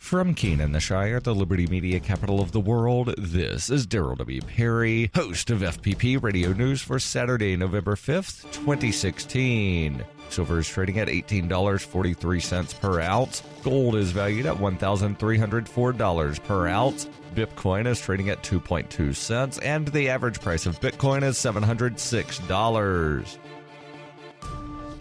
From Keene in the Shire, the Liberty Media capital of the world, this is Daryl W. Perry, host of FPP Radio News for Saturday, November 5th, 2016. Silver is trading at $18.43 per ounce. Gold is valued at $1,304 per ounce. Bitcoin is trading at 2.2 cents, and the average price of Bitcoin is $706.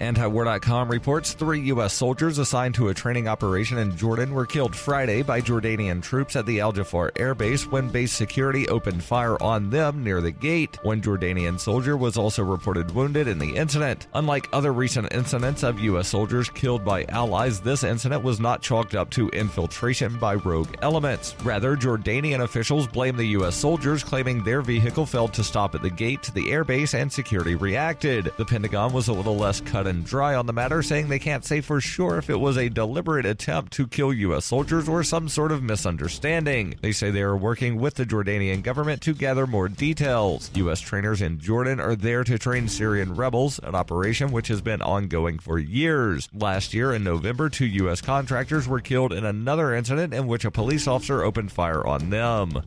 Antiwar.com reports 3 U.S. soldiers assigned to a training operation in Jordan were killed Friday by Jordanian troops at the Al Jafar Air Base when base security opened fire on them near the gate. One Jordanian soldier was also reported wounded in the incident. Unlike other recent incidents of U.S. soldiers killed by allies, this incident was not chalked up to infiltration by rogue elements. Rather, Jordanian officials blamed the U.S. soldiers, claiming their vehicle failed to stop at the gate to the airbase and security reacted. The Pentagon was a little less cut and dry on the matter, saying they can't say for sure if it was a deliberate attempt to kill U.S. soldiers or some sort of misunderstanding. They say they are working with the Jordanian government to gather more details. U.S. trainers in Jordan are there to train Syrian rebels, an operation which has been ongoing for years. Last year in November, 2 U.S. contractors were killed in another incident in which a police officer opened fire on them.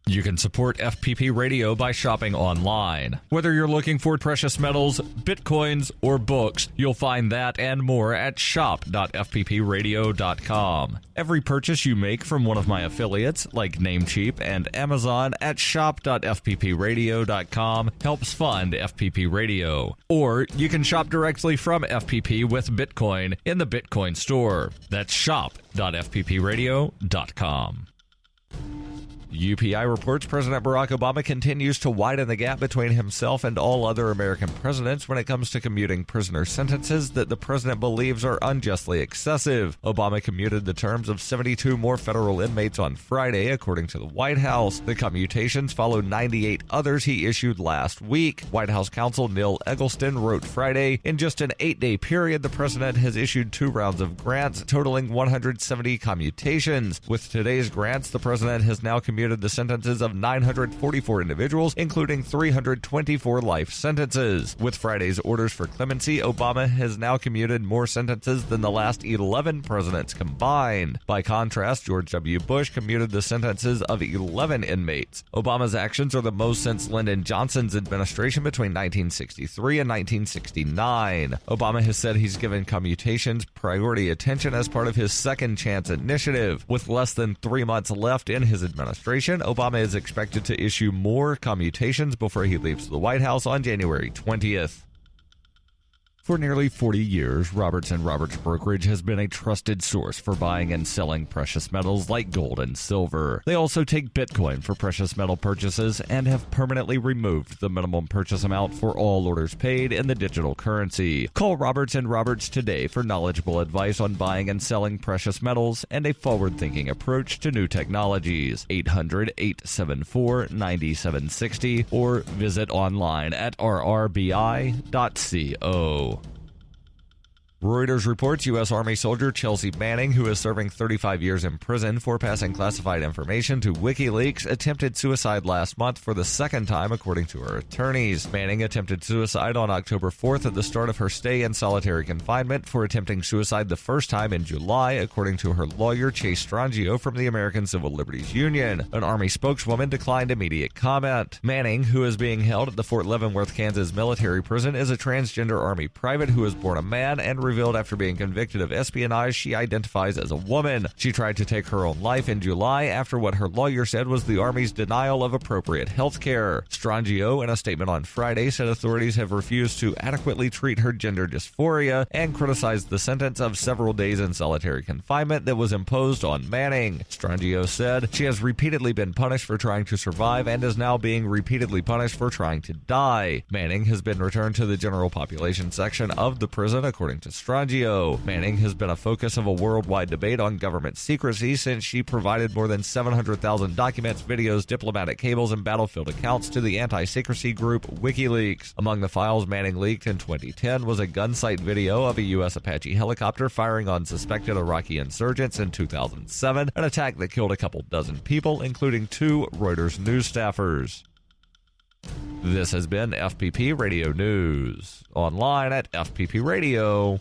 You can support FPP Radio by shopping online. Whether you're looking for precious metals, bitcoins, or books, you'll find that and more at shop.fppradio.com. Every purchase you make from one of my affiliates, like Namecheap and Amazon, at shop.fppradio.com helps fund FPP Radio. Or you can shop directly from FPP with Bitcoin in the Bitcoin store. That's shop.fppradio.com. UPI reports President Barack Obama continues to widen the gap between himself and all other American presidents when it comes to commuting prisoner sentences that the president believes are unjustly excessive. Obama commuted the terms of 72 more federal inmates on Friday, according to the White House. The commutations followed 98 others he issued last week. White House counsel Neil Eggleston wrote Friday, in just an 8-day period, the president has issued 2 rounds of grants, totaling 170 commutations. With today's grants, the president has now commuted the sentences of 944 individuals, including 324 life sentences. With Friday's orders for clemency, Obama has now commuted more sentences than the last 11 presidents combined. By contrast, George W. Bush commuted the sentences of 11 inmates. Obama's actions are the most since Lyndon Johnson's administration between 1963 and 1969. Obama has said he's given commutations priority attention as part of his Second Chance initiative. With less than 3 months left in his administration, Obama is expected to issue more commutations before he leaves the White House on January 20th. For nearly 40 years, Roberts & Roberts Brokerage has been a trusted source for buying and selling precious metals like gold and silver. They also take Bitcoin for precious metal purchases and have permanently removed the minimum purchase amount for all orders paid in the digital currency. Call Roberts & Roberts today for knowledgeable advice on buying and selling precious metals and a forward-thinking approach to new technologies. 800-874-9760 or visit online at rrbi.co. Reuters reports U.S. Army soldier Chelsea Manning, who is serving 35 years in prison for passing classified information to WikiLeaks, attempted suicide last month for the second time, according to her attorneys. Manning attempted suicide on October 4th at the start of her stay in solitary confinement for attempting suicide the first time in July, according to her lawyer Chase Strangio from the American Civil Liberties Union. An Army spokeswoman declined immediate comment. Manning, who is being held at the Fort Leavenworth, Kansas military prison, is a transgender Army private who was born a man and revealed after being convicted of espionage she identifies as a woman. She tried to take her own life in July after what her lawyer said was the Army's denial of appropriate health care. Strangio, in a statement on Friday, said authorities have refused to adequately treat her gender dysphoria and criticized the sentence of several days in solitary confinement that was imposed on Manning. Strangio said she has repeatedly been punished for trying to survive and is now being repeatedly punished for trying to die. Manning has been returned to the general population section of the prison, according to Strangio. Manning has been a focus of a worldwide debate on government secrecy since she provided more than 700,000 documents, videos, diplomatic cables, and battlefield accounts to the anti-secrecy group WikiLeaks. Among the files Manning leaked in 2010 was a gun sight video of a U.S. Apache helicopter firing on suspected Iraqi insurgents in 2007, an attack that killed a couple dozen people, including 2 Reuters news staffers. This has been FPP Radio News, online at fppradio.com.